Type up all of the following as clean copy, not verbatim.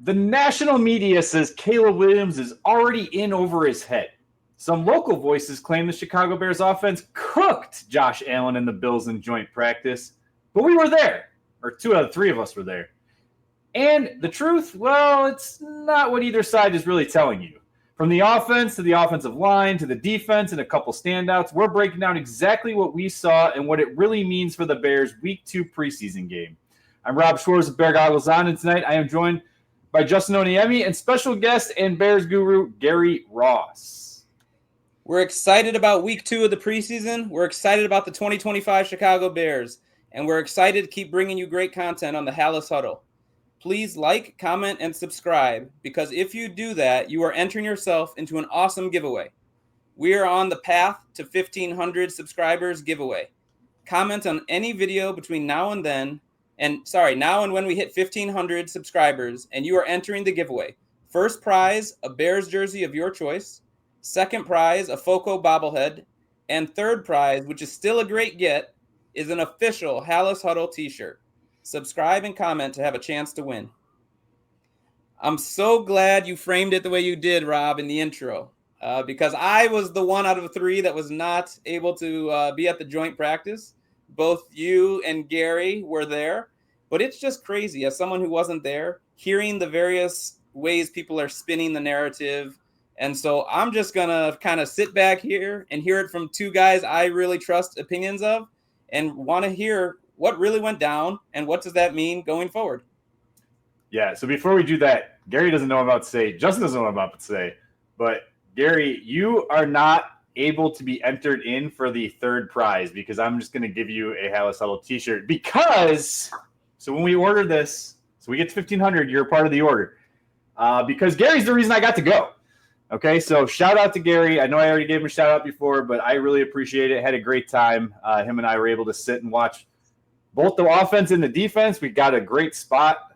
The national media says Caleb Williams is already in over his head. Some local voices claim the Chicago Bears offense cooked Josh Allen and the Bills in joint practice, but we were there, or 2 out of 3 of us were there. And the truth, well, it's not what either side is really telling you. From the offense to the offensive line to the defense and a couple standouts, we're breaking down exactly what we saw and what it really means for the Bears' Week 2 preseason game. I'm Rob Schwartz with Bear Goggles On, and tonight I am joined by Justin Oniemi and special guest and Bears guru Gary Ross. We're excited about Week 2 of the preseason. We're excited about the 2025 Chicago Bears, and we're excited to keep bringing you great content on the Halas Huddle. Please like, comment, and subscribe, because if you do that, you are entering yourself into an awesome giveaway. We are on the path to 1,500 subscribers giveaway. Comment on any video between now and then, now and when we hit 1,500 subscribers, and you are entering the giveaway. First prize, a Bears jersey of your choice. Second prize, a Foco bobblehead. And third prize, which is still a great get, is an official Halas Huddle t-shirt. Subscribe and comment to have a chance to win. I'm so glad you framed it the way you did, Rob, in the intro, because I was the one out of 3 that was not able to be at the joint practice. Both you and Gary were there, but it's just crazy as someone who wasn't there, hearing the various ways people are spinning the narrative. And so I'm just going to kind of sit back here and hear it from 2 guys I really trust opinions of and want to hear what really went down, and what does that mean going forward? Yeah, so before we do that, Gary doesn't know what I'm about to say. Justin doesn't know what I'm about to say. But, Gary, you are not able to be entered in for the third prize because I'm just going to give you a Halas Huddle t-shirt because – so when we order this, so we get to 1,500, you're a part of the order. Because Gary's the reason I got to go. Okay, so shout out to Gary. I know I already gave him a shout out before, but I really appreciate it. Had a great time. Him and I were able to sit and watch both the offense and the defense. We got a great spot.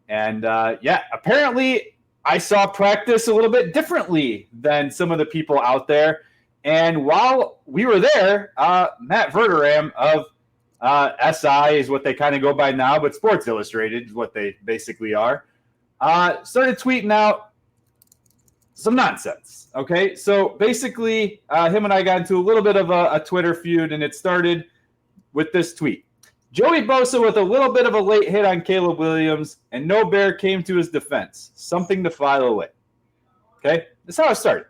Apparently I saw practice a little bit differently than some of the people out there. And while we were there, Matt Verderam of SI is what they kind of go by now, but Sports Illustrated is what they basically are, started tweeting out some nonsense. Okay, so basically him and I got into a little bit of a Twitter feud, and it started with this tweet. Joey Bosa with a little bit of a late hit on Caleb Williams, and no Bear came to his defense. Something to file away. Okay? That's how it started.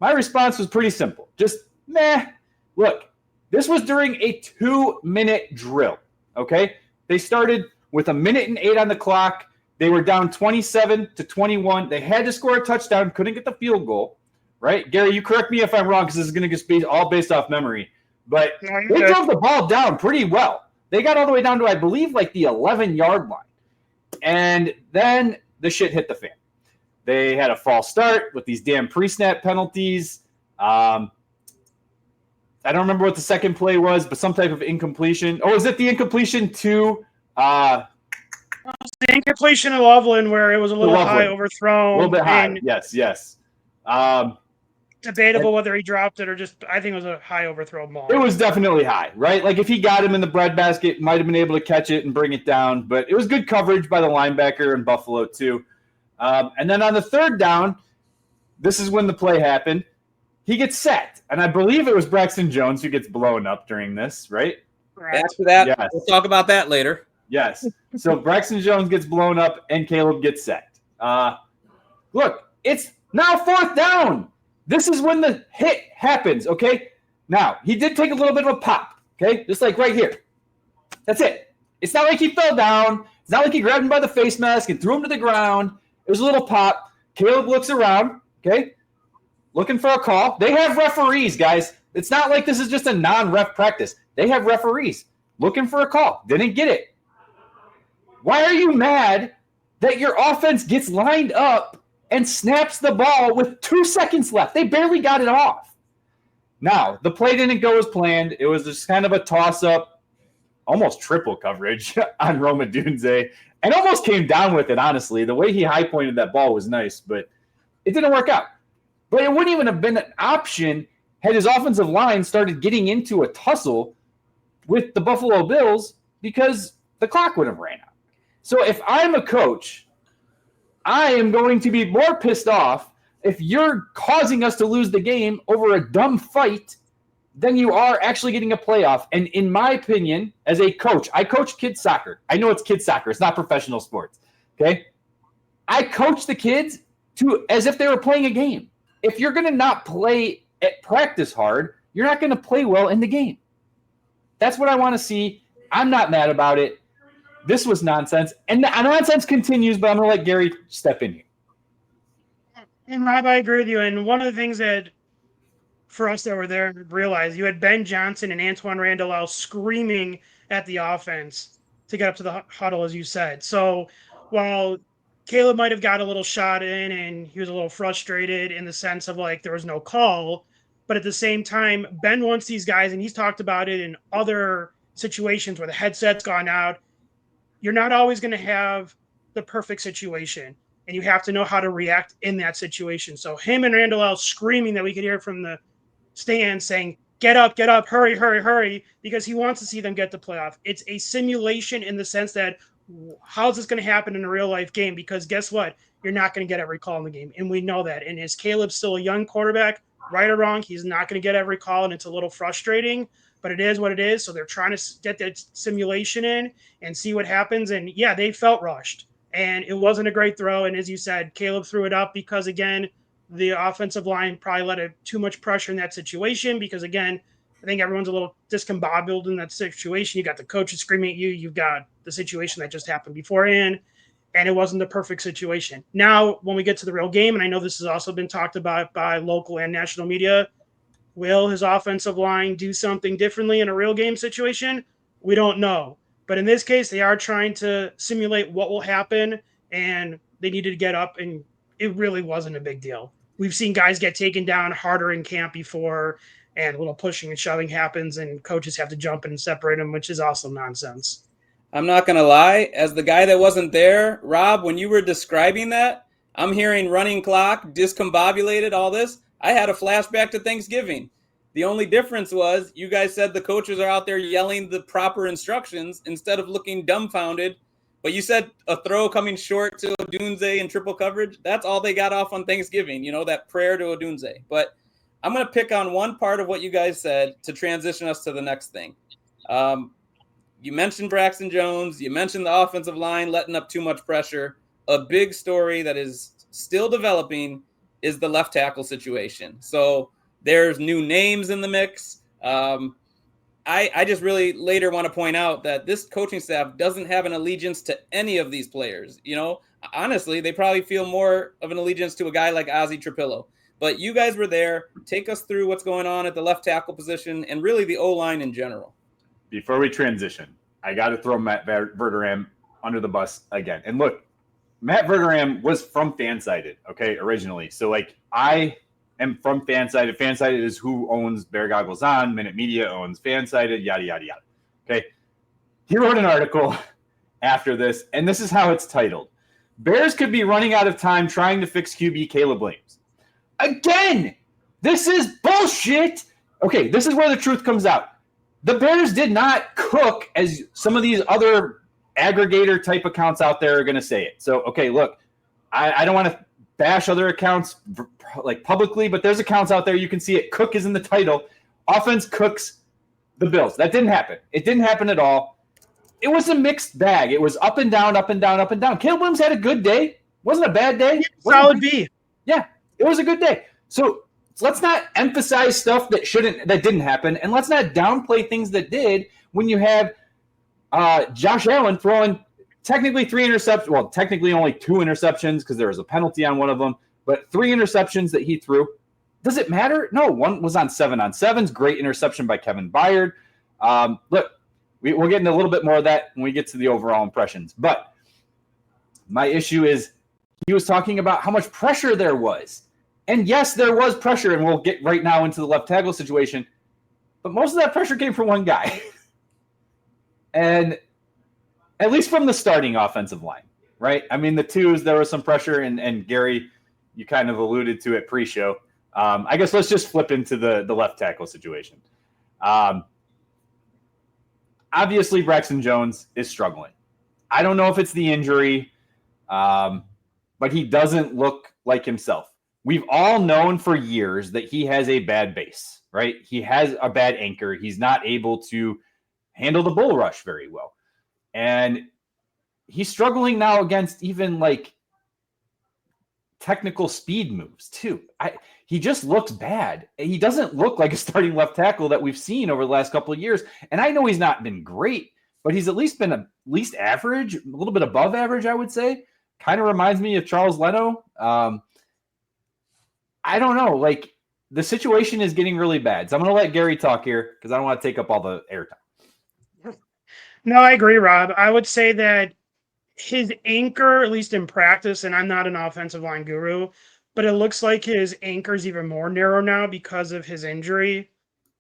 My response was pretty simple. Just, meh. Look, this was during a 2-minute drill. Okay? They started with 1:08 on the clock. They were down 27-21. They had to score a touchdown, couldn't get the field goal. Right? Gary, you correct me if I'm wrong, because this is going to just be all based off memory. But they drove the ball down pretty well. They got all the way down to, I believe, like the 11-yard line. And then the shit hit the fan. They had a false start with these damn pre-snap penalties. I don't remember what the second play was, but some type of incompletion. Oh, is it the incompletion to the incompletion of Loveland where it was a little high overthrown. A little bit high, yes. Debatable whether he dropped it or just, I think it was a high overthrow ball. It was definitely high, right? Like if he got him in the breadbasket, might have been able to catch it and bring it down. But it was good coverage by the linebacker in Buffalo too. And then on the third down, this is when the play happened. He gets sacked. And I believe it was Braxton Jones who gets blown up during this, right? After that, yes. We'll talk about that later. Yes. So Braxton Jones gets blown up and Caleb gets sacked. Look, it's now 4th down. This is when the hit happens, okay? Now, he did take a little bit of a pop, okay? Just like right here. That's it. It's not like he fell down. It's not like he grabbed him by the face mask and threw him to the ground. It was a little pop. Caleb looks around, okay? Looking for a call. They have referees, guys. It's not like this is just a non-ref practice. They have referees looking for a call. Didn't get it. Why are you mad that your offense gets lined up and snaps the ball with 2 seconds left? They barely got it off. Now, the play didn't go as planned. It was just kind of a toss-up, almost triple coverage on Rome Odunze, and almost came down with it, honestly. The way he high-pointed that ball was nice, but it didn't work out. But it wouldn't even have been an option had his offensive line started getting into a tussle with the Buffalo Bills because the clock would have ran out. So if I'm a coach I am going to be more pissed off if you're causing us to lose the game over a dumb fight than you are actually getting a playoff. And in my opinion, as a coach, I coach kids soccer. I know it's kids soccer. It's not professional sports. Okay. I coach the kids as if they were playing a game. If you're going to not play at practice hard, you're not going to play well in the game. That's what I want to see. I'm not mad about it. This was nonsense. And the nonsense continues, but I'm going to let Gary step in here. And Rob, I agree with you. And one of the things that for us that were there realized, you had Ben Johnson and Antoine Randall out screaming at the offense to get up to the huddle, as you said. So while Caleb might have got a little shot in and he was a little frustrated in the sense of like there was no call, but at the same time, Ben wants these guys, and he's talked about it in other situations where the headset's gone out. You're not always going to have the perfect situation, and you have to know how to react in that situation. So him and Randall out screaming that we could hear from the stand saying, get up, hurry, hurry, hurry, because he wants to see them get the playoff. It's a simulation in the sense that how's this going to happen in a real life game? Because guess what? You're not going to get every call in the game. And we know that. And is Caleb still a young quarterback? Right or wrong, he's not going to get every call, and it's a little frustrating, but it is what it is. So they're trying to get that simulation in and see what happens. And yeah, they felt rushed, and it wasn't a great throw. And as you said, Caleb threw it up because, again, the offensive line probably let too much pressure in that situation because, again, I think everyone's a little discombobulated in that situation. You got the coaches screaming at you. You've got the situation that just happened beforehand, and it wasn't the perfect situation. Now, when we get to the real game, and I know this has also been talked about by local and national media, will his offensive line do something differently in a real game situation? We don't know. But in this case, they are trying to simulate what will happen, and they needed to get up, and it really wasn't a big deal. We've seen guys get taken down harder in camp before, and a little pushing and shoving happens, and coaches have to jump in and separate them, which is also nonsense. I'm not going to lie. As the guy that wasn't there, Rob, when you were describing that, I'm hearing running clock, discombobulated, all this. I had a flashback to Thanksgiving. The only difference was you guys said the coaches are out there yelling the proper instructions instead of looking dumbfounded. But you said a throw coming short to Odunze in triple coverage. That's all they got off on Thanksgiving, that prayer to Odunze. But I'm going to pick on one part of what you guys said to transition us to the next thing. You mentioned Braxton Jones. You mentioned the offensive line letting up too much pressure. A big story that is still developing is the left tackle situation. So there's new names in the mix. I just really later want to point out that this coaching staff doesn't have an allegiance to any of these players. Honestly, they probably feel more of an allegiance to a guy like Ozzy Trapilo. But you guys were there. Take us through what's going on at the left tackle position and really the O-line in general. Before we transition, I got to throw Matt Verderam under the bus again. And look, Matt Verderam was from Fansided, okay, originally. So, I am from Fansided. Fansided is who owns Bear Goggles On. Minute Media owns Fansided, yada, yada, yada. Okay. He wrote an article after this, and this is how it's titled. Bears could be running out of time trying to fix QB Caleb Williams. Again, this is bullshit. Okay, this is where the truth comes out. The Bears did not cook as some of these other aggregator type accounts out there are going to say it. So, okay, look, I don't want to bash other accounts publicly, but there's accounts out there. You can see it. Cook is in the title. Offense cooks the Bills. That didn't happen. It didn't happen at all. It was a mixed bag. It was up and down, up and down, up and down. Caleb Williams had a good day. Wasn't a bad day. Solid B. Yeah, it was a good day. So let's not emphasize stuff that didn't happen, and let's not downplay things that did when you have Josh Allen throwing technically 3 interceptions. Well, technically only 2 interceptions because there was a penalty on one of them, but 3 interceptions that he threw. Does it matter? No, one was on 7-on-7s. Great interception by Kevin Byard. Look, we'll get into a little bit more of that when we get to the overall impressions. But my issue is he was talking about how much pressure there was. And yes, there was pressure, and we'll get right now into the left tackle situation. But most of that pressure came from one guy. And at least from the starting offensive line, right? I mean, the twos, there was some pressure, and Gary, you kind of alluded to it pre-show. I guess let's just flip into the left tackle situation. Obviously, Braxton Jones is struggling. I don't know if it's the injury. but he doesn't look like himself. We've all known for years that he has a bad base, right? He has a bad anchor. He's not able to handle the bull rush very well. And he's struggling now against even like technical speed moves too. He just looks bad. He doesn't look like a starting left tackle that we've seen over the last couple of years. And I know he's not been great, but he's at least been at least average, a little bit above average, I would say. Kind of reminds me of Charles Leno. I don't know. Like, the situation is getting really bad. So I'm going to let Gary talk here because I don't want to take up all the airtime. No, I agree, Rob. I would say that his anchor, at least in practice, and I'm not an offensive line guru, but it looks like his anchor is even more narrow now because of his injury.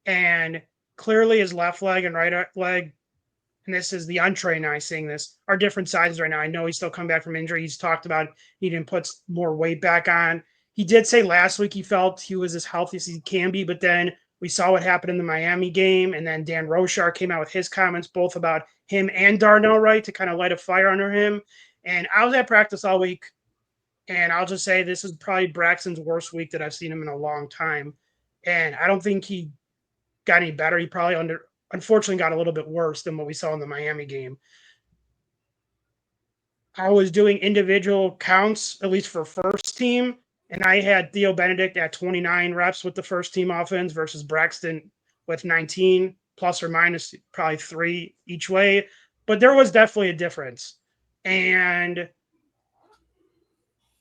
And clearly his left leg and right leg, and this is the untrained eye saying this, are different sizes right now. I know he's still coming back from injury. He's talked about needing to put more weight back on. He did say last week he felt he was as healthy as he can be, but then we saw what happened in the Miami game, and then Dan Rochar came out with his comments both about him and Darnell Wright to kind of light a fire under him. And I was at practice all week, and I'll just say this is probably Braxton's worst week that I've seen him in a long time. And I don't think he got any better. He probably unfortunately got a little bit worse than what we saw in the Miami game. I was doing individual counts, at least for first team, and I had Theo Benedet at 29 reps with the first team offense versus Braxton with 19, plus or minus probably 3 each way. But there was definitely a difference. And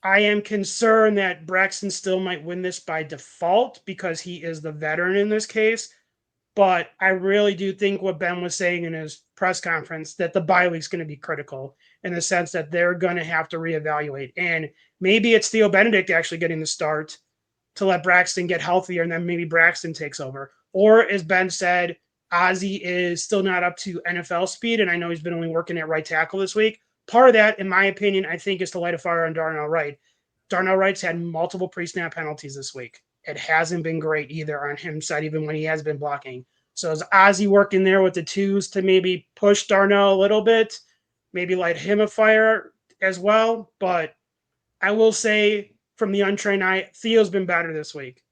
I am concerned that Braxton still might win this by default because he is the veteran in this case. But I really do think what Ben was saying in his press conference, that the bye week is going to be critical in the sense that they're going to have to reevaluate. And maybe it's Theo Benedet actually getting the start to let Braxton get healthier, and then maybe Braxton takes over. Or, as Ben said, Ozzy is still not up to NFL speed, and I know he's been only working at right tackle this week. Part of that, in my opinion, I think is to light a fire on Darnell Wright. Darnell Wright's had multiple pre-snap penalties this week. It hasn't been great either on his side, even when he has been blocking. So is Ozzy working there with the twos to maybe push Darnell a little bit, maybe light him a fire as well? But I will say, from the untrained eye, Theo's been better this week.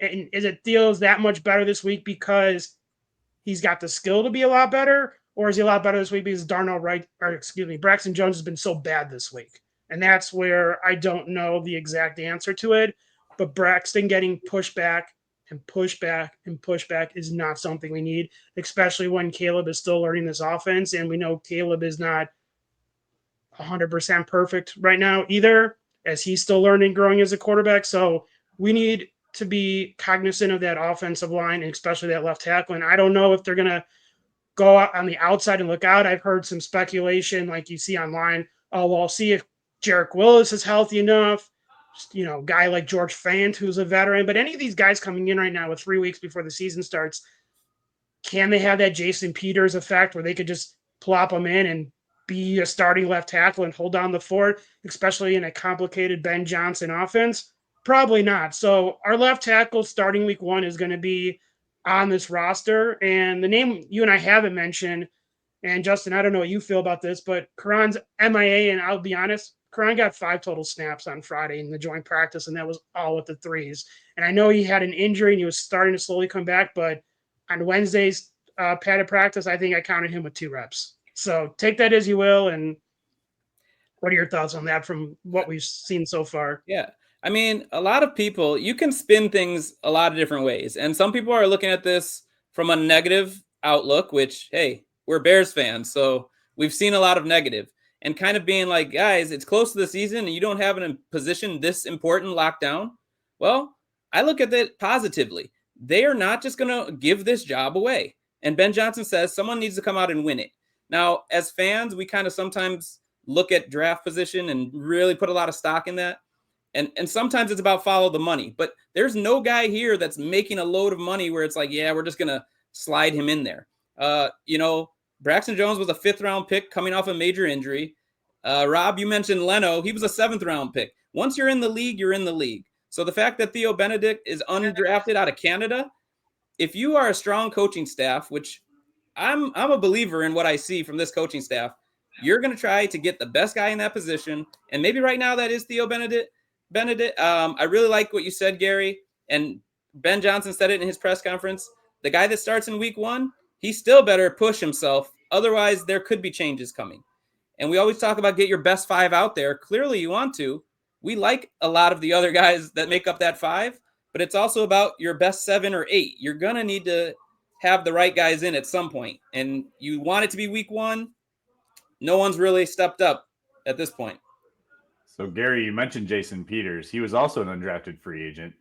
And is it Theo's that much better this week because he's got the skill to be a lot better? Or is he a lot better this week because Braxton Jones has been so bad this week? And that's where I don't know the exact answer to it. But Braxton getting pushed back and push back and push back is not something we need, especially when Caleb is still learning this offense. And we know Caleb is not 100% perfect right now either, as he's still learning, growing as a quarterback. So we need to be cognizant of that offensive line, and especially that left tackle. And I don't know if they're going to go out on the outside and look out. I've heard some speculation like you see online. Oh, well, see if Jarek Willis is healthy enough. Guy like George Fant, who's a veteran. But any of these guys coming in right now with 3 weeks before the season starts, can they have that Jason Peters effect where they could just plop them in and be a starting left tackle and hold down the fort, especially in a complicated Ben Johnson offense? Probably not. So our left tackle starting week 1 is going to be on this roster. And the name you and I haven't mentioned, and Justin, I don't know what you feel about this, but Kiran's MIA, and I'll be honest, Kiran got 5 total snaps on Friday in the joint practice, and that was all with the threes. And I know he had an injury and he was starting to slowly come back, but on Wednesday's padded practice, I think I counted him with 2 reps. So take that as you will. And what are your thoughts on that from what we've seen so far? Yeah. I mean, a lot of people, you can spin things a lot of different ways. And some people are looking at this from a negative outlook, which, hey, we're Bears fans, so we've seen a lot of negative. And kind of being like, guys, it's close to the season and you don't have a position this important locked down. Well, I look at it positively. They are not just going to give this job away. And Ben Johnson says someone needs to come out and win it. Now, as fans, we kind of sometimes look at draft position and really put a lot of stock in that. And sometimes it's about follow the money. But there's no guy here that's making a load of money where it's like, yeah, we're just going to slide him in there. Braxton Jones was a 5th-round pick coming off a major injury. Rob, you mentioned Leno. He was a 7th-round pick. Once you're in the league, you're in the league. So the fact that Theo Benedet is undrafted out of Canada, if you are a strong coaching staff, which I'm a believer in what I see from this coaching staff, You're going to try to get the best guy in that position. And maybe right now that is Theo Benedet. I really like what you said, Gary. And Ben Johnson said it in his press conference. The guy that starts in week 1, he still better push himself. Otherwise, there could be changes coming. And we always talk about get your best 5 out there. Clearly, you want to. We like a lot of the other guys that make up that 5, but it's also about your best 7 or 8. You're going to need to have the right guys in at some point. And you want it to be week 1. No one's really stepped up at this point. So, Gary, you mentioned Jason Peters. He was also an undrafted free agent.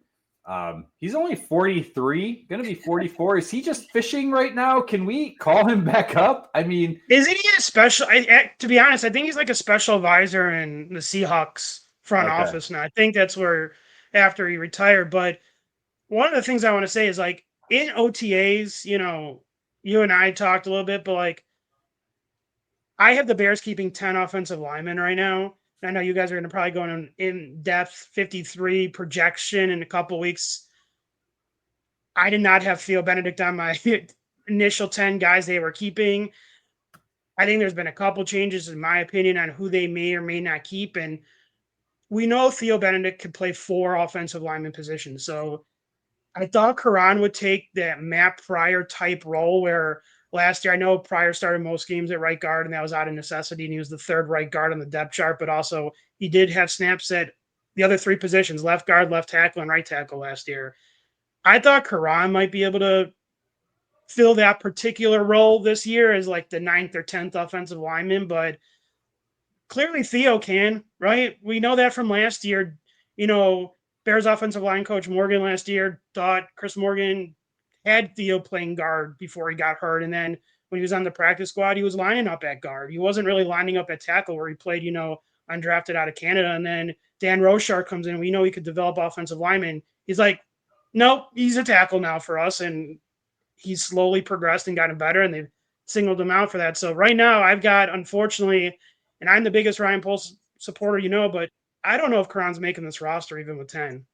He's only 43, going to be 44. Is he just fishing right now? Can we call him back up? I mean, isn't he a special? To be honest, I think he's like a special advisor in the Seahawks front office now. I think that's where after he retired. But one of the things I want to say is like in OTAs, you and I talked a little bit, but like I have the Bears keeping 10 offensive linemen right now. I know you guys are going to probably go in depth 53 projection in a couple weeks. I did not have Theo Benedet on my initial 10 guys they were keeping. I think there's been a couple changes, in my opinion, on who they may or may not keep. And we know Theo Benedet could play 4 offensive lineman positions. So I thought Kiran would take that Matt Pryor type role where last year, I know Pryor started most games at right guard, and that was out of necessity, and he was the 3rd right guard on the depth chart, but also he did have snaps at the other 3 positions, left guard, left tackle, and right tackle last year. I thought Kiran might be able to fill that particular role this year as like the 9th or 10th offensive lineman, but clearly Theo can, right? We know that from last year. Bears offensive line coach Morgan last year thought Chris Morgan had Theo playing guard before he got hurt. And then when he was on the practice squad, he was lining up at guard. He wasn't really lining up at tackle where he played, undrafted out of Canada. And then Dan Rochar comes in. We know he could develop offensive linemen. He's like, nope, he's a tackle now for us. And he's slowly progressed and gotten better. And they've singled him out for that. So right now I've got, unfortunately, and I'm the biggest Ryan Poles supporter, but I don't know if Kiran's making this roster even with 10.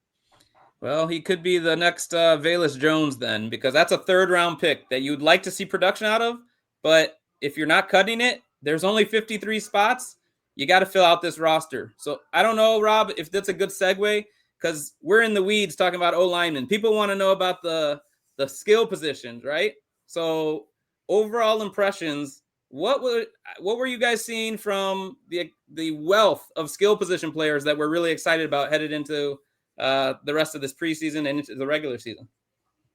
Well, he could be the next Velus Jones then, because that's a 3rd-round pick that you'd like to see production out of. But if you're not cutting it, there's only 53 spots. You got to fill out this roster. So I don't know, Rob, if that's a good segue, because we're in the weeds talking about O-linemen. People want to know about the skill positions, right? So overall impressions, what were you guys seeing from the wealth of skill position players that we're really excited about headed into the rest of this preseason and into the regular season?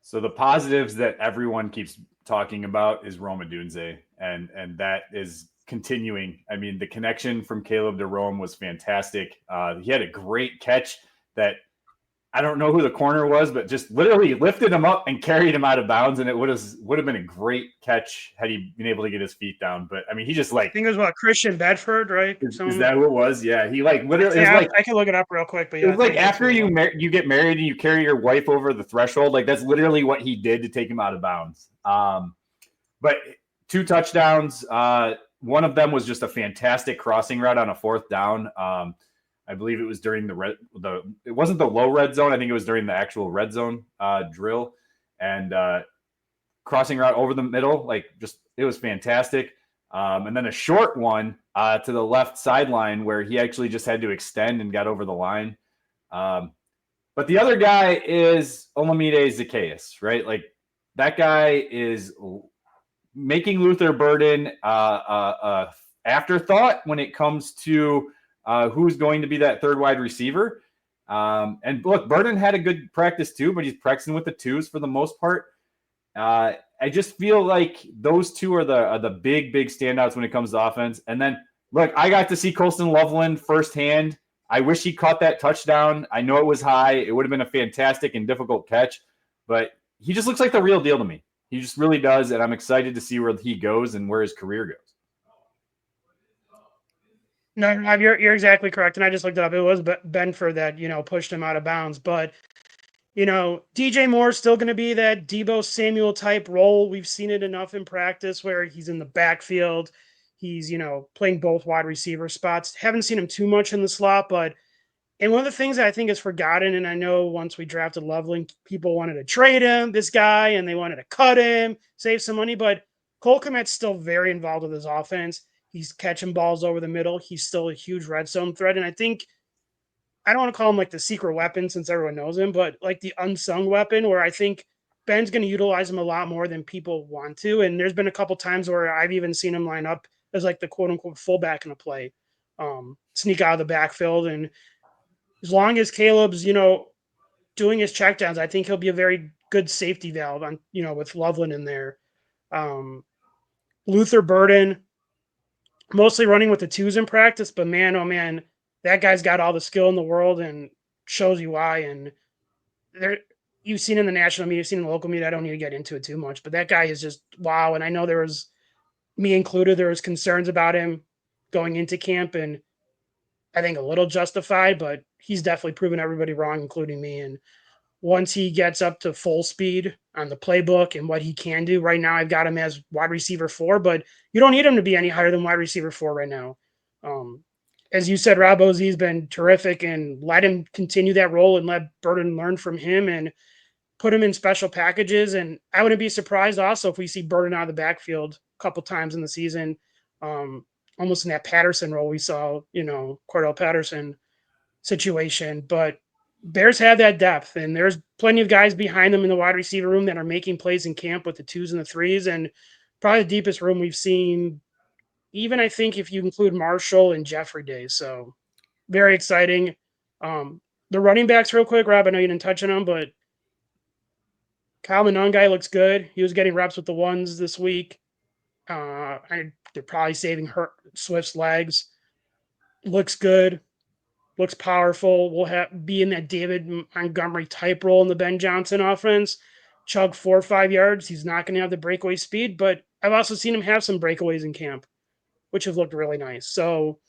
So the positives that everyone keeps talking about is Rome Odunze, and that is continuing. I mean, the connection from Caleb to Rome was fantastic. He had a great catch that I don't know who the corner was, but just literally lifted him up and carried him out of bounds, and it would have been a great catch had he been able to get his feet down. But I mean, he just I think it was Christian Bedford, right? Is that who it was? Yeah, he literally. Yeah, I can look it up real quick, but yeah, it was after you get married and you carry your wife over the threshold. That's literally what he did to take him out of bounds. But 2 touchdowns. One of them was just a fantastic crossing route on a 4th down. I believe it was during it wasn't the low red zone. I think it was during the actual red zone drill, and crossing route over the middle. It was fantastic. And then a short one to the left sideline where he actually just had to extend and got over the line. But the other guy is Olamide Zacchaeus, right? That guy is making Luther Burden afterthought when it comes to who's going to be that 3rd wide receiver. And look, Burden had a good practice too, but he's practicing with the 2s for the most part. I just feel like those 2 are the big standouts when it comes to offense. And then, look, I got to see Colston Loveland firsthand. I wish he caught that touchdown. I know it was high. It would have been a fantastic and difficult catch, but he just looks like the real deal to me. He just really does, and I'm excited to see where he goes and where his career goes. No, you're exactly correct, and I just looked it up. It was Benford that pushed him out of bounds, but DJ Moore's still going to be that Deebo Samuel type role. We've seen it enough in practice where he's in the backfield. He's playing both wide receiver spots. Haven't seen him too much in the slot, and one of the things that I think is forgotten, and I know once we drafted Loveland, people wanted to trade him, this guy, and they wanted to cut him, save some money, but Cole Kmet's still very involved with his offense. He's catching balls over the middle. He's still a huge red zone threat. And I think, I don't want to call him like the secret weapon since everyone knows him, but like the unsung weapon where I think Ben's going to utilize him a lot more than people want to. And there's been a couple times where I've even seen him line up as like the quote unquote fullback in a play, sneak out of the backfield. And as long as Caleb's, doing his checkdowns, I think he'll be a very good safety valve on, with Loveland in there. Luther Burden, mostly running with the twos in practice, but man, oh man, that guy's got all the skill in the world and shows you why. And you've seen in the national media, you've seen in the local media, I don't need to get into it too much, but that guy is just wow. And I know there was, me included, there was concerns about him going into camp, and I think a little justified, but he's definitely proven everybody wrong, including me. And once he gets up to full speed on the playbook and what he can do right now, I've got him as wide receiver 4, but you don't need him to be any higher than wide receiver 4 right now. As you said, Rob Ozzy's been terrific, and let him continue that role and let Burden learn from him and put him in special packages. And I wouldn't be surprised also if we see Burden out of the backfield a couple times in the season, almost in that Patterson role we saw, Cordell Patterson situation. But Bears have that depth, and there's plenty of guys behind them in the wide receiver room that are making plays in camp with the 2s and the 3s, and probably the deepest room we've seen, even I think if you include Marshall and Jeffrey Days. So very exciting. The running backs real quick, Rob, I know you didn't touch on them, but Kyle Monangai looks good. He was getting reps with the 1s this week. They're probably saving Swift's legs. Looks good. Looks powerful. Will be in that David Montgomery type role in the Ben Johnson offense. Chug 4 or 5 yards. He's not going to have the breakaway speed, but I've also seen him have some breakaways in camp, which have looked really nice. So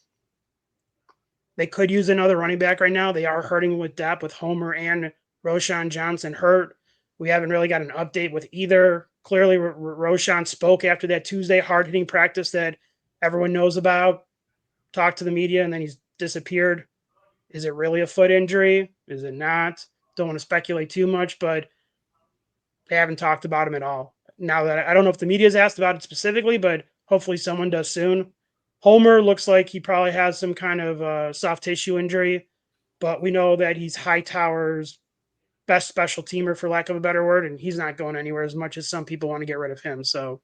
they could use another running back right now. They are hurting with depth with Homer and Roshan Johnson hurt. We haven't really got an update with either. Clearly, Roshan spoke after that Tuesday hard-hitting practice that everyone knows about, talked to the media, and then he's disappeared. Is it really a foot injury? Is it not? Don't want to speculate too much, but they haven't talked about him at all. Now that I don't know if the media's asked about it specifically, but hopefully someone does soon. Homer looks like he probably has some kind of soft tissue injury, but we know that he's Hightower's best special teamer, for lack of a better word, and he's not going anywhere as much as some people want to get rid of him. So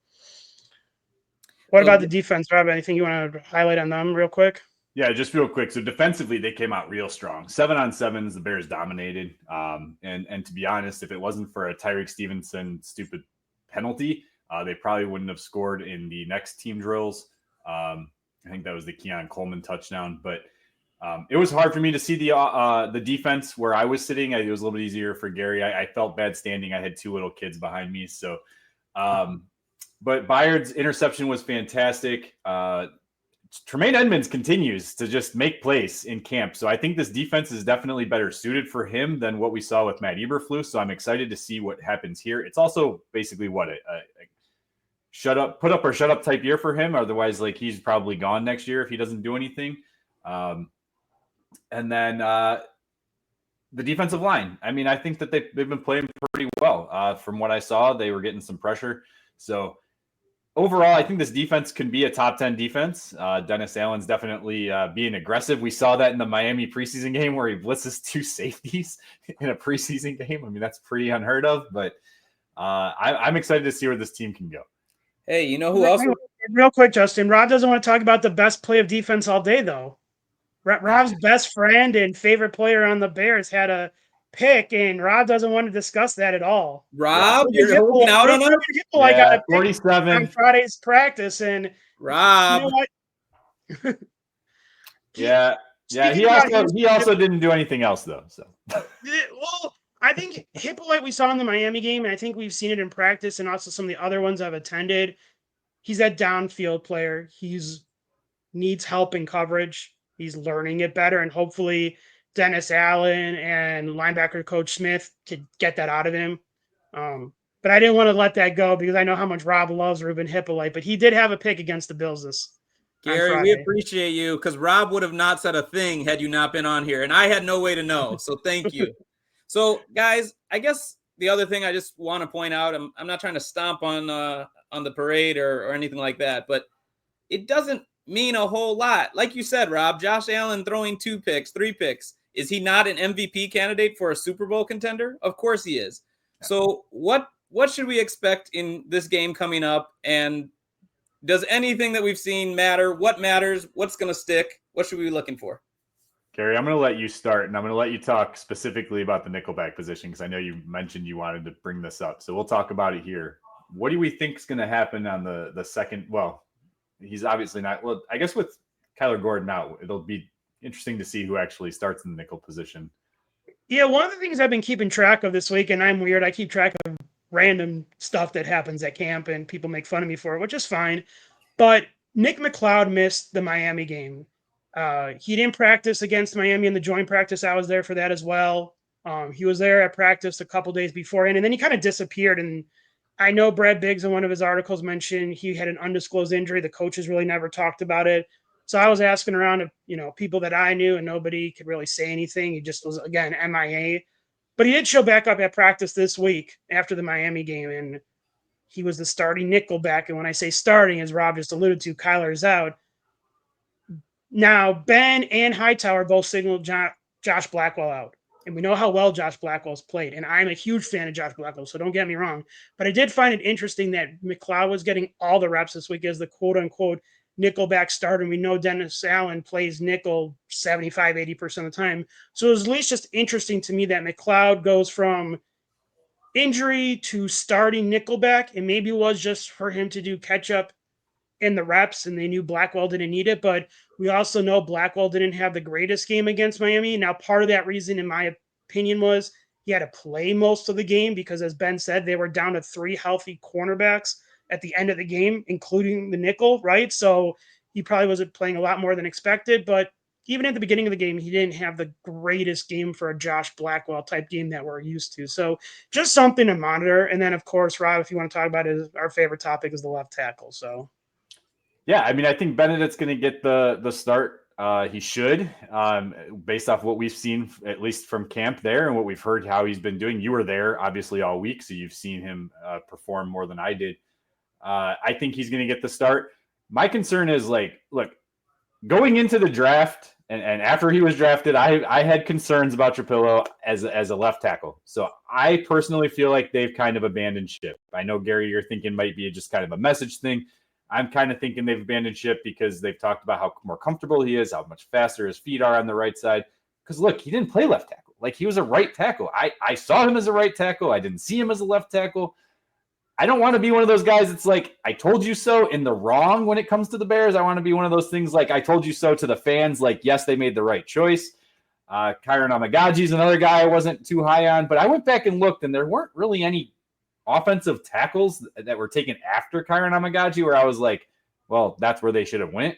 what about the defense, Rob? Anything you want to highlight on them real quick? Yeah, just real quick. So defensively, they came out real strong. 7-on-7s, the Bears dominated. And to be honest, if it wasn't for a Tyreek Stevenson stupid penalty, they probably wouldn't have scored in the next team drills. I think that was the Keon Coleman touchdown. But it was hard for me to see the defense where I was sitting. It was a little bit easier for Gary. I felt bad standing. I had 2 little kids behind me. So, but Byard's interception was fantastic. Tremaine Edmonds continues to just make plays in camp. So I think this defense is definitely better suited for him than what we saw with Matt Eberflus. So I'm excited to see what happens here. It's also basically what a put up or shut up type year for him. Otherwise, like, he's probably gone next year if he doesn't do anything. And then the defensive line. I mean, I think that they've been playing pretty well. From what I saw, they were getting some pressure. So overall, I think this defense can be a top 10 defense. Dennis Allen's definitely being aggressive. We saw that in the Miami preseason game where he blitzes 2 safeties in a preseason game. I mean, that's pretty unheard of, but I'm excited to see where this team can go. Hey, you know who else? Real quick, Justin. Rob doesn't want to talk about the best play of defense all day, though. Rob's best friend and favorite player on the Bears had a pick, and Rob doesn't want to discuss that at all. Rob, you're holding out on him? I got a 47 on Friday's practice, and Rob. You know what? Yeah. He also didn't do anything else, though. So well, I think Hippolyte we saw in the Miami game, and I think we've seen it in practice and also some of the other ones I've attended. He's that downfield player. He's needs help in coverage. He's learning it better, and hopefully Dennis Allen and linebacker coach Smith could get that out of him. But I didn't want to let that go because I know how much Rob loves Ruben Hippolyte, but he did have a pick against the Bills this Gary, we appreciate you because Rob would have not said a thing had you not been on here, and I had no way to know. So thank you. So, guys, I guess the other thing I just want to point out, I'm not trying to stomp on the parade or anything like that, but it doesn't mean a whole lot. Like you said, Rob, Josh Allen throwing 2 picks, 3 picks. Is he not an MVP candidate for a Super Bowl contender? Of course he is. So what should we expect in this game coming up? And does anything that we've seen matter? What matters? What's going to stick? What should we be looking for? Gary, I'm going to let you start, and I'm going to let you talk specifically about the nickelback position because I know you mentioned you wanted to bring this up. So we'll talk about it here. What do we think is going to happen on the second? Well, he's obviously not. Well, I guess with Kyler Gordon out, it'll be interesting to see who actually starts in the nickel position. Yeah, one of the things I've been keeping track of this week, and I'm weird, I keep track of random stuff that happens at camp, and people make fun of me for it, which is fine. But Nick McLeod missed the Miami game. He didn't practice against Miami in the joint practice. I was there for that as well. He was there at practice a couple days beforehand, and then he kind of disappeared. And I know Brad Biggs in one of his articles mentioned he had an undisclosed injury. The coaches really never talked about it. So I was asking around to, people that I knew, and nobody could really say anything. He just was, again, MIA. But he did show back up at practice this week after the Miami game, and he was the starting nickelback. And when I say starting, as Rob just alluded to, Kyler's out. Now, Ben and Hightower both signaled Josh Blackwell out. And we know how well Josh Blackwell's played. And I'm a huge fan of Josh Blackwell, so don't get me wrong. But I did find it interesting that McLeod was getting all the reps this week as the quote-unquote nickelback starter. And we know Dennis Allen plays nickel 75, 80% of the time. So it was at least just interesting to me that McLeod goes from injury to starting nickelback. And maybe it was just for him to do catch-up in the reps, and they knew Blackwell didn't need it. But we also know Blackwell didn't have the greatest game against Miami. Now, part of that reason, in my opinion, was he had to play most of the game because, as Ben said, they were down to 3 healthy cornerbacks at the end of the game, including the nickel, right? So he probably wasn't playing a lot more than expected. But even at the beginning of the game, he didn't have the greatest game for a Josh Blackwell type game that we're used to. So just something to monitor. And then, of course, Rob, if you want to talk about it, our favorite topic is the left tackle. So. Yeah, I mean, I think Benedet's going to get the start. He should, based off what we've seen, at least from camp there, and what we've heard how he's been doing. You were there, obviously, all week, so you've seen him perform more than I did. I think he's going to get the start. My concern is, look, going into the draft and after he was drafted, I had concerns about Trapilo as a left tackle. So I personally feel like they've kind of abandoned ship. I know, Gary, you're thinking might be just kind of a message thing. I'm kind of thinking they've abandoned ship because they've talked about how more comfortable he is, how much faster his feet are on the right side. Because, look, he didn't play left tackle. Like, he was a right tackle. I saw him as a right tackle. I didn't see him as a left tackle. I don't want to be one of those guys that's like, I told you so in the wrong when it comes to the Bears. I want to be one of those things like, I told you so to the fans. Like, yes, they made the right choice. Kiran Amegadji is another guy I wasn't too high on. But I went back and looked, and there weren't really any offensive tackles that were taken after Kiran Amegadji where I was like, well, that's where they should have went.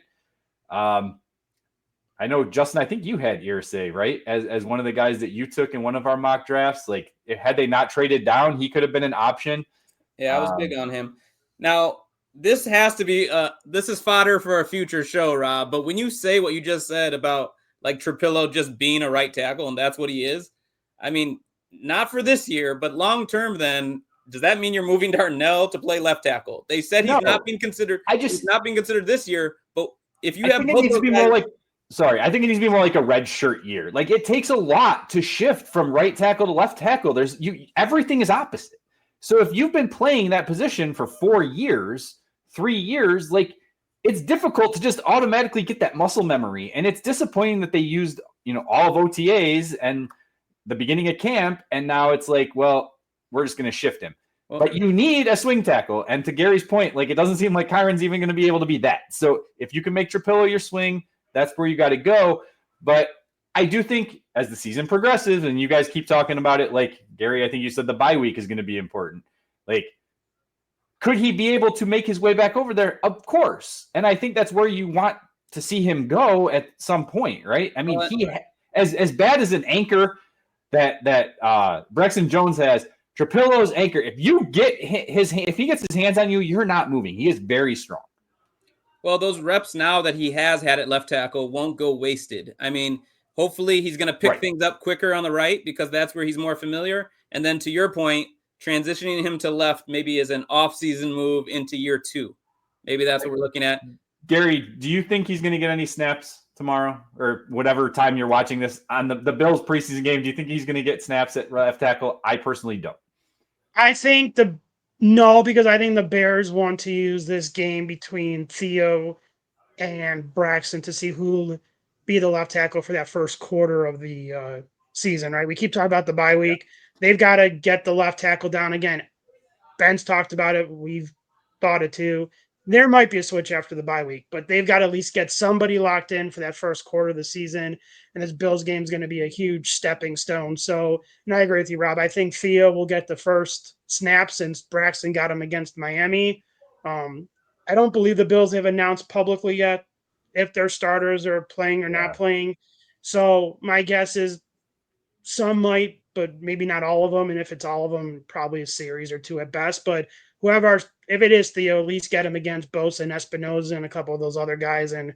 I know, Justin, I think you had Irsay, right? As one of the guys that you took in one of our mock drafts. Like, had they not traded down, he could have been an option. Yeah, I was big on him. Now, this has to be this is fodder for a future show, Rob. But when you say what you just said about like Trapilo just being a right tackle and that's what he is, I mean, not for this year, but long term then, does that mean you're moving Darnell to play left tackle? They said he's not being considered. He's not being considered this year. But if you have, I think it needs to be more like a red shirt year. Like, it takes a lot to shift from right tackle to left tackle. Everything is opposite. So if you've been playing that position for 4 years, 3 years, like, it's difficult to just automatically get that muscle memory. And it's disappointing that they used, all of OTAs and the beginning of camp. And now it's like, well, we're just going to shift him. Well, but you need a swing tackle. And to Gary's point, like, it doesn't seem like Kyron's even going to be able to be that. So if you can make Trapilo your swing, that's where you got to go. But I do think as the season progresses and you guys keep talking about it, like, Gary, I think you said the bye week is going to be important. Like, could he be able to make his way back over there? Of course. And I think that's where you want to see him go at some point, right? I mean, he as bad as an anchor that Braxton Jones has, Trapilo's anchor, if he gets his hands on you, you're not moving. He is very strong. Well, those reps now that he has had at left tackle won't go wasted. I mean, hopefully he's going to pick things up quicker on the right because that's where he's more familiar. And then to your point, transitioning him to left maybe is an off-season move into year 2. Maybe that's what we're looking at. Gary, do you think he's going to get any snaps tomorrow or whatever time you're watching this on the Bills preseason game? Do you think he's going to get snaps at left tackle? I personally don't. I think no, because I think the Bears want to use this game between Theo and Braxton to see who'll be the left tackle for that first quarter of the season, right? We keep talking about the bye week. They've got to get the left tackle down again. Ben's talked about it. We've thought it too. There might be a switch after the bye week, but they've got to at least get somebody locked in for that first quarter of the season. And this Bills game is going to be a huge stepping stone. So, and I agree with you, Rob. I think Theo will get the first snap since Braxton got him against Miami. I don't believe the Bills have announced publicly yet if their starters are playing or not playing. So my guess is some might, but maybe not all of them. And if it's all of them, probably a series or two at best. But whoever, if it is Theo, at least get him against Bosa and Espinoza and a couple of those other guys and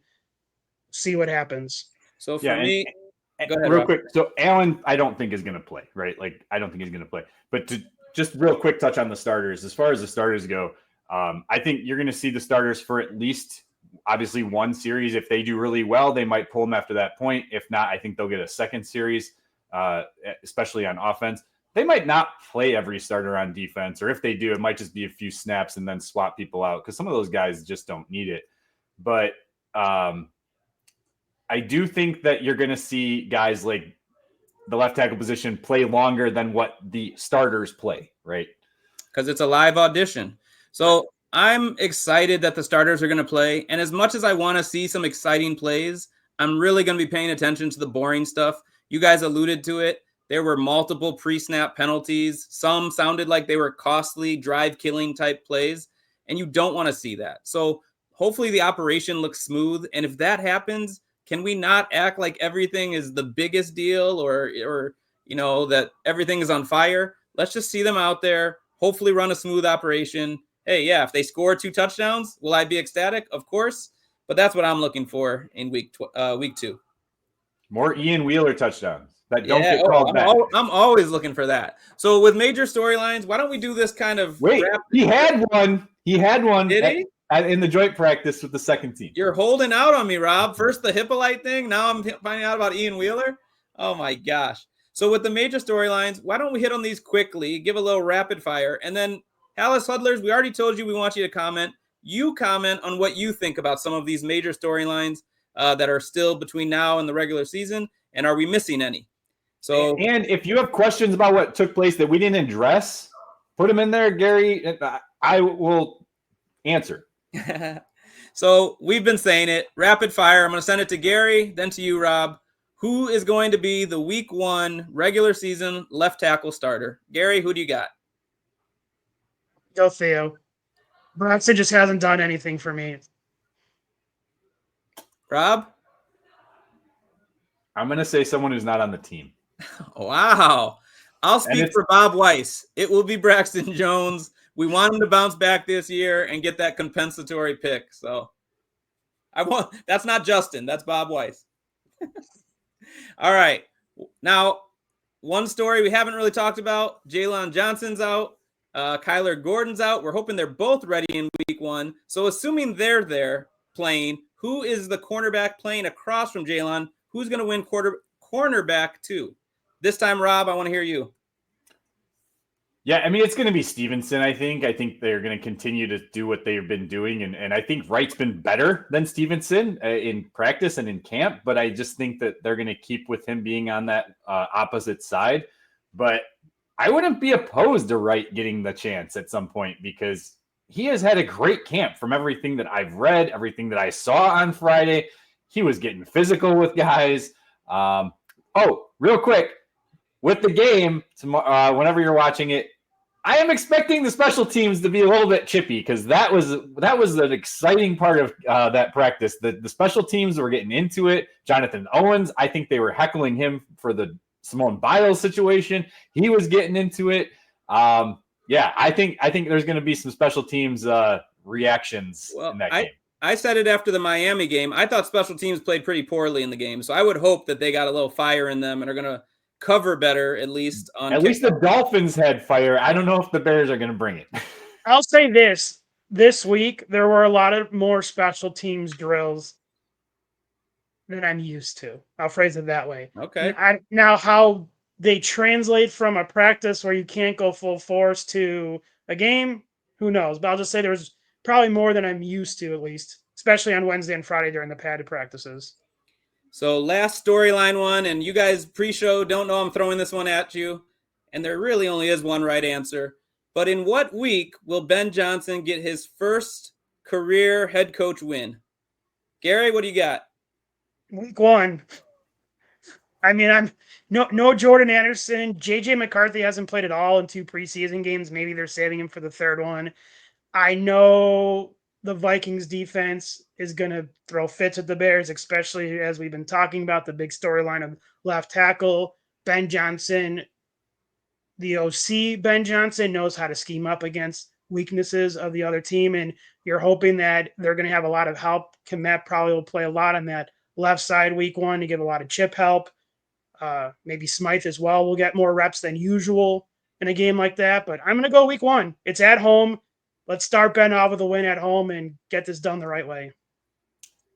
see what happens. So for me, go ahead, real Rob. quick. So Allen, I don't think is going to play, right? Like, I don't think he's going to play. But to just real quick touch on the starters. As far as the starters go, I think you're going to see the starters for at least, obviously, one series. If they do really well, they might pull them after that point. If not, I think they'll get a second series, especially on offense. They might not play every starter on defense, or if they do, it might just be a few snaps and then swap people out because some of those guys just don't need it. But I do think that you're going to see guys like the left tackle position play longer than what the starters play, right? Because it's a live audition. So I'm excited that the starters are going to play. And as much as I want to see some exciting plays, I'm really going to be paying attention to the boring stuff. You guys alluded to it. There were multiple pre-snap penalties. Some sounded like they were costly, drive-killing type plays. And you don't want to see that. So hopefully the operation looks smooth. And if that happens, can we not act like everything is the biggest deal or you know, that everything is on fire? Let's just see them out there, hopefully run a smooth operation. Hey, yeah, if they score 2 touchdowns, will I be ecstatic? Of course. But that's what I'm looking for in week 2. More Ian Wheeler touchdowns that don't get called back. I'm always looking for that. So with major storylines, why don't we do this kind of He had one. He had one. Did he? In the joint practice with the second team. You're holding out on me, Rob. First the Hippolyte thing. Now I'm finding out about Ian Wheeler. Oh, my gosh. So with the major storylines, why don't we hit on these quickly, give a little rapid fire, and then Halas Huddlers, we already told you we want you to comment. You comment on what you think about some of these major storylines that are still between now and the regular season, and are we missing any? So, and if you have questions about what took place that we didn't address, put them in there, Gary. I will answer. So we've been saying it. Rapid fire. I'm going to send it to Gary, then to you, Rob. Who is going to be the week 1 regular season left tackle starter? Gary, who do you got? Go Theo. Braxton just hasn't done anything for me. Rob? I'm going to say someone who's not on the team. Wow. I'll speak for Bob Weiss. It will be Braxton Jones. We want him to bounce back this year and get that compensatory pick. So that's not Justin. That's Bob Weiss. All right. Now, one story we haven't really talked about. Jalen Johnson's out. Kyler Gordon's out. We're hoping they're both ready in week 1. So assuming they're there playing, who is the cornerback playing across from Jalen? Who's going to win cornerback 2? This time, Rob, I want to hear you. Yeah, I mean, it's going to be Stevenson, I think. I think they're going to continue to do what they've been doing. And I think Wright's been better than Stevenson in practice and in camp. But I just think that they're going to keep with him being on that opposite side. But I wouldn't be opposed to Wright getting the chance at some point because he has had a great camp from everything that I've read, everything that I saw on Friday. He was getting physical with guys. Real quick, with the game, whenever you're watching it, I am expecting the special teams to be a little bit chippy because that was an exciting part of that practice. The special teams were getting into it. Jonathan Owens, I think they were heckling him for the Simone Biles situation. He was getting into it. I think there's going to be some special teams reactions in that game. I said it after the Miami game. I thought special teams played pretty poorly in the game, so I would hope that they got a little fire in them and are going to cover better, at least on. At least the Dolphins had fire. I don't know if the Bears are going to bring it. I'll say this. this week, there were a lot of more special teams drills than I'm used to. I'll phrase it that way. Okay. Now, how they translate from a practice where you can't go full force to a game, who knows? But I'll just say there's probably more than I'm used to, at least, especially on Wednesday and Friday during the padded practices. So last storyline one, and you guys pre-show don't know I'm throwing this one at you, and there really only is one right answer. But in what week will Ben Johnson get his first career head coach win? Gary, what do you got? Week 1. I mean, I'm no Jordan Anderson. JJ McCarthy hasn't played at all in 2 preseason games. Maybe they're saving him for the 3rd one. I know the Vikings defense is going to throw fits at the Bears, especially as we've been talking about the big storyline of left tackle. Ben Johnson, the OC Ben Johnson, knows how to scheme up against weaknesses of the other team, and you're hoping that they're going to have a lot of help. Komet probably will play a lot on that left side week 1 to give a lot of chip help. Maybe Smythe as well will get more reps than usual in a game like that, but I'm going to go week 1. It's at home. Let's start Ben off with a win at home and get this done the right way.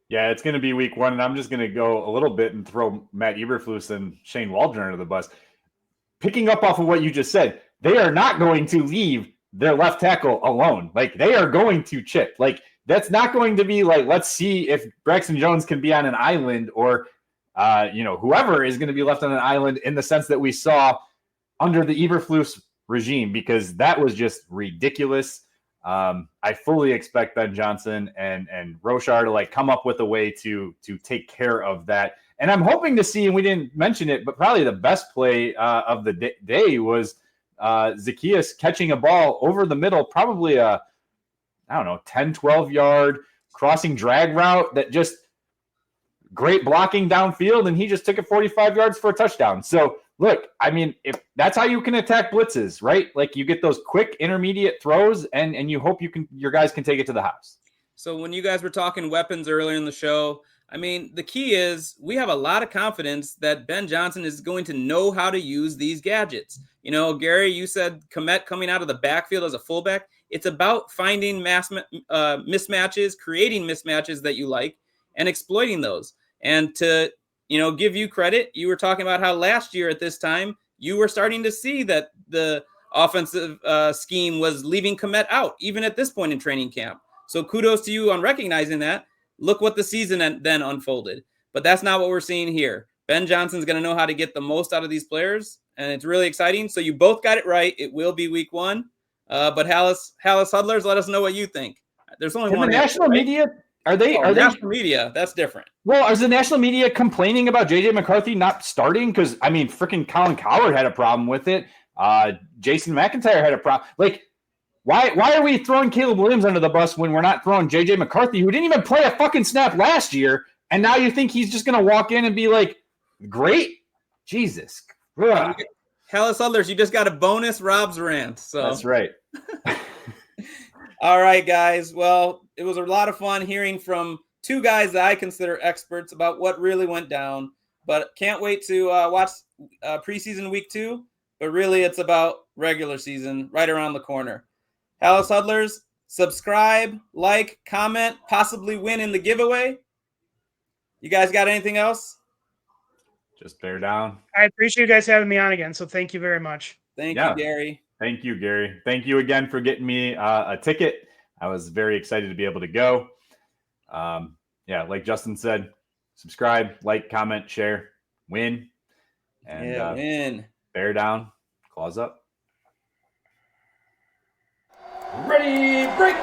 Yeah, it's going to be week 1, and I'm just going to go a little bit and throw Matt Eberflus and Shane Waldron under the bus. Picking up off of what you just said, they are not going to leave their left tackle alone. Like, they are going to chip. Like, that's not going to be like, let's see if Braxton Jones can be on an island or, whoever is going to be left on an island in the sense that we saw under the Eberflus regime, because that was just ridiculous. I fully expect Ben Johnson and Roshar to like come up with a way to take care of that. And I'm hoping to see, and we didn't mention it, but probably the best play of the day was Zacchaeus catching a ball over the middle, probably a, 10, 12 yard crossing drag route that just great blocking downfield. And he just took it 45 yards for a touchdown. So look, I mean, if that's how you can attack blitzes, right? Like you get those quick intermediate throws and you hope your guys can take it to the house. So when you guys were talking weapons earlier in the show, I mean, the key is we have a lot of confidence that Ben Johnson is going to know how to use these gadgets. Gary, you said Komet coming out of the backfield as a fullback. It's about finding mismatches, creating mismatches that you like, and exploiting those. And to, give you credit, you were talking about how last year at this time, you were starting to see that the offensive scheme was leaving Komet out, even at this point in training camp. So kudos to you on recognizing that. Look what the season then unfolded. But that's not what we're seeing here. Ben Johnson's going to know how to get the most out of these players, and it's really exciting. So you both got it right. It will be week 1. But Halas Huddlers, let us know what you think. There's only one. The national media, are they national media? That's different. Well, is the national media complaining about JJ McCarthy not starting? Because I mean, freaking Colin Cowherd had a problem with it. Jason McIntyre had a problem. Like, why are we throwing Caleb Williams under the bus when we're not throwing JJ McCarthy, who didn't even play a fucking snap last year, and now you think he's just gonna walk in and be like, great? Jesus. Ugh. Halas Huddlers, you just got a bonus Rob's rant. So that's right. All right, guys. Well, it was a lot of fun hearing from 2 guys that I consider experts about what really went down. But can't wait to watch preseason week 2. But really, it's about regular season right around the corner. Halas Huddlers, subscribe, like, comment, possibly win in the giveaway. You guys got anything else? Just bear down. I appreciate you guys having me on again, so thank you very much. Thank you, Gary. Thank you, Gary. Thank you again for getting me a ticket. I was very excited to be able to go. Like Justin said, subscribe, like, comment, share, win. And win. Bear down, claws up. Ready, break!